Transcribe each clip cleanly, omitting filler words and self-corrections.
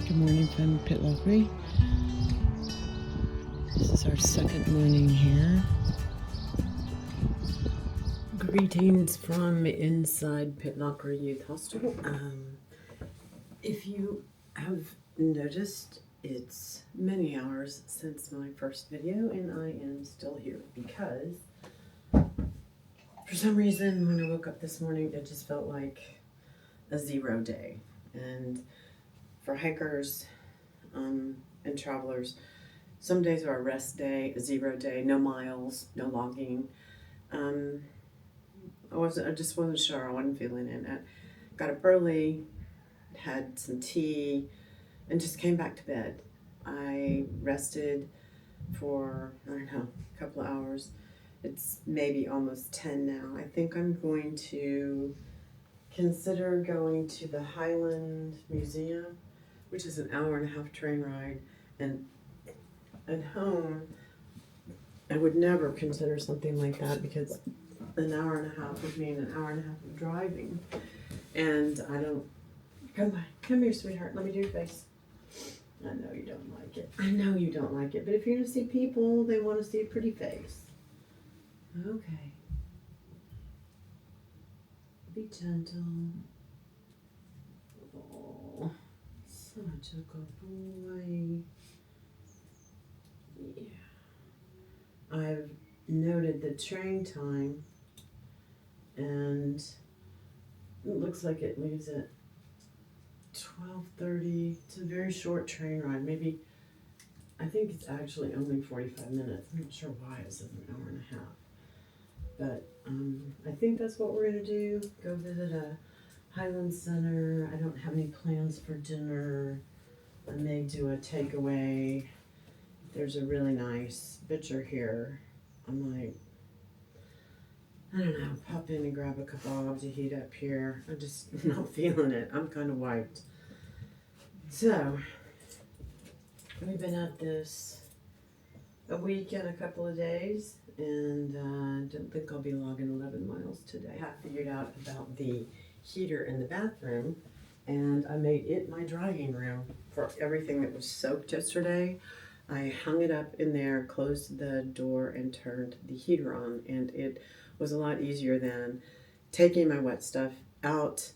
Good morning from Pitlochry. This is our second morning here. Greetings from inside Pitlochry Youth Hostel. If you have noticed, it's many hours since my first video and I am still here because for some reason when I woke up this morning it just felt like a 0 day. And for hikers and travelers, some days are a rest day, a 0 day, no miles, no logging. I just wasn't sure. I wasn't feeling it. I got up early, had some tea, and just came back to bed. I rested for, I don't know, a couple of hours. It's maybe almost 10 now. I think I'm going to consider going to the Highland Museum, which is an hour and a half train ride, and at home I would never consider something like that because an hour and a half would mean an hour and a half of driving, and I don't. Come here, sweetheart. Let me do your face. I know you don't like it. I know you don't like it, but if you're gonna see people, they want to see a pretty face. Okay. Be gentle. Oh, such a good boy. Yeah. I've noted the train time, and it looks like it leaves at 12:30. It's a very short train ride. Maybe, I think it's actually only 45 minutes. I'm not sure why it says an hour and a half. But I think that's what we're going to do. Go visit a Highland Center. I don't have any plans for dinner. I may do a takeaway. There's a really nice butcher here. I might, I don't know, pop in and grab a kebab to heat up here. I'm just not feeling it. I'm kind of wiped. So, we've been at this a week and a couple of days, and don't think I'll be logging 11 miles today. I figured out about the heater in the bathroom, and I made it my drying room for everything that was soaked yesterday. I hung it up in there, closed the door, and turned the heater on, and it was a lot easier than taking my wet stuff out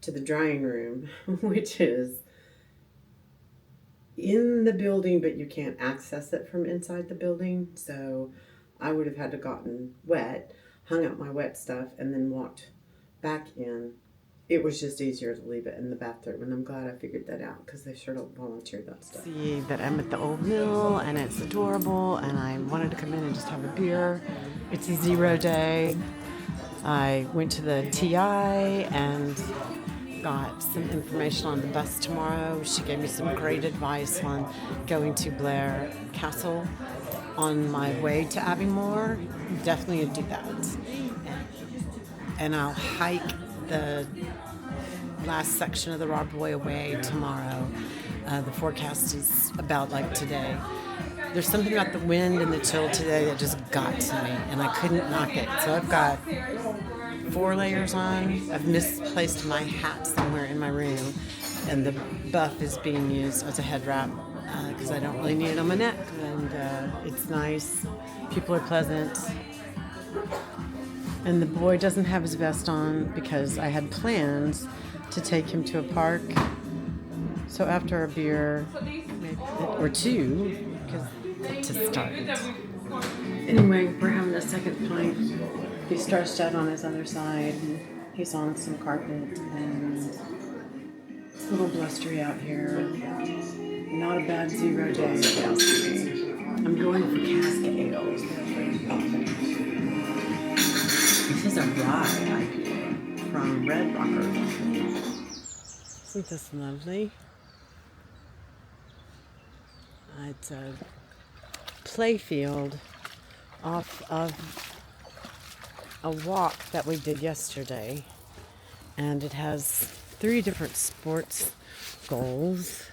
to the drying room, which is in the building, but you can't access it from inside the building. So I would have had to gotten wet, hung out my wet stuff, and then walked back in. It was just easier to leave it in the bathroom, and I'm glad I figured that out because they sure don't volunteer that stuff. See that I'm at the old mill, and it's adorable, and I wanted to come in and just have a beer. It's a 0 day. I went to the TI and got some information on the bus tomorrow. She gave me some great advice on going to Blair Castle on my way to Abbeymoor. Definitely do that. And I'll hike the last section of the Rob Roy Way tomorrow. The forecast is about like today. There's something about the wind and the chill today that just got to me, and I couldn't knock it. So I've got 4 layers on. I've misplaced my hat somewhere in my room, and the buff is being used as a head wrap because I don't really need it on my neck, and it's nice. People are pleasant. And the boy doesn't have his vest on because I had plans to take him to a park. So after a beer, maybe, or two, to start. Anyway, we're having a second pint. He's stretched out on his other side. He's on some carpet, and it's a little blustery out here. Not a bad 0 day, if you ask me. I'm going for cask ales. This is a rye IPA from Red Rocker. Isn't this lovely? It's a playfield off of a walk that we did yesterday, and it has 3 different sports goals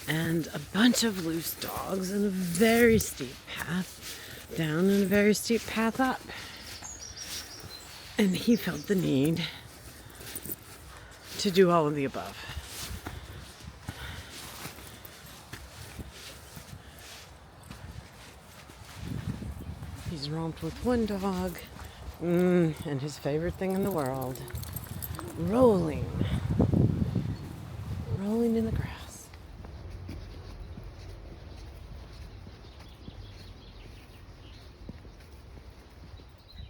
and a bunch of loose dogs and a very steep path down and a very steep path up. And he felt the need to do all of the above. He's romped with one dog. And his favorite thing in the world. Rolling in the grass.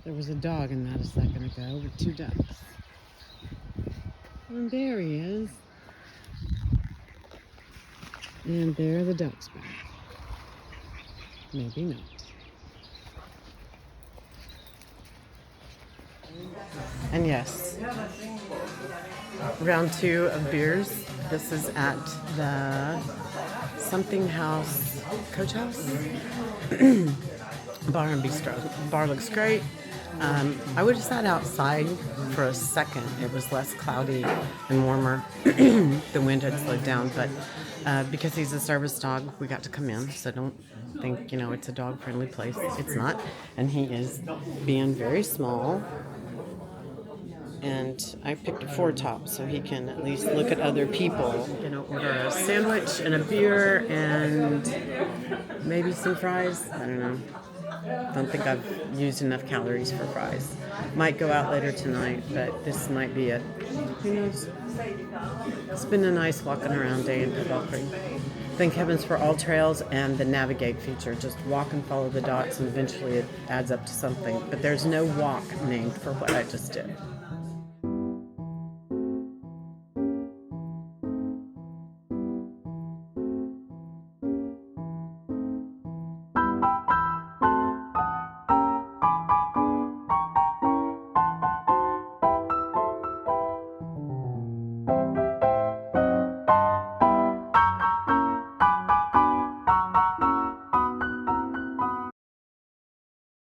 There was a dog in that a second ago with two ducks. And there he is. And there are the ducks back. Maybe not. And yes, round 2 of beers. This is at the something house, Coach House, Bar and Bistro. Bar looks great. I would have sat outside for a second. It was less cloudy and warmer. The wind had slowed down, but because he's a service dog, we got to come in. So don't think, it's a dog-friendly place. It's not. And he is being very small. And I picked a 4-top so he can at least look at other people. Order a sandwich and a beer and maybe some fries. I don't know. Don't think I've used enough calories for fries. Might go out later tonight, but this might be it. Who knows? It's been a nice walking around day in Pitlochry. Thank heavens for all trails and the navigate feature. Just walk and follow the dots and eventually it adds up to something. But there's no walk named for what I just did.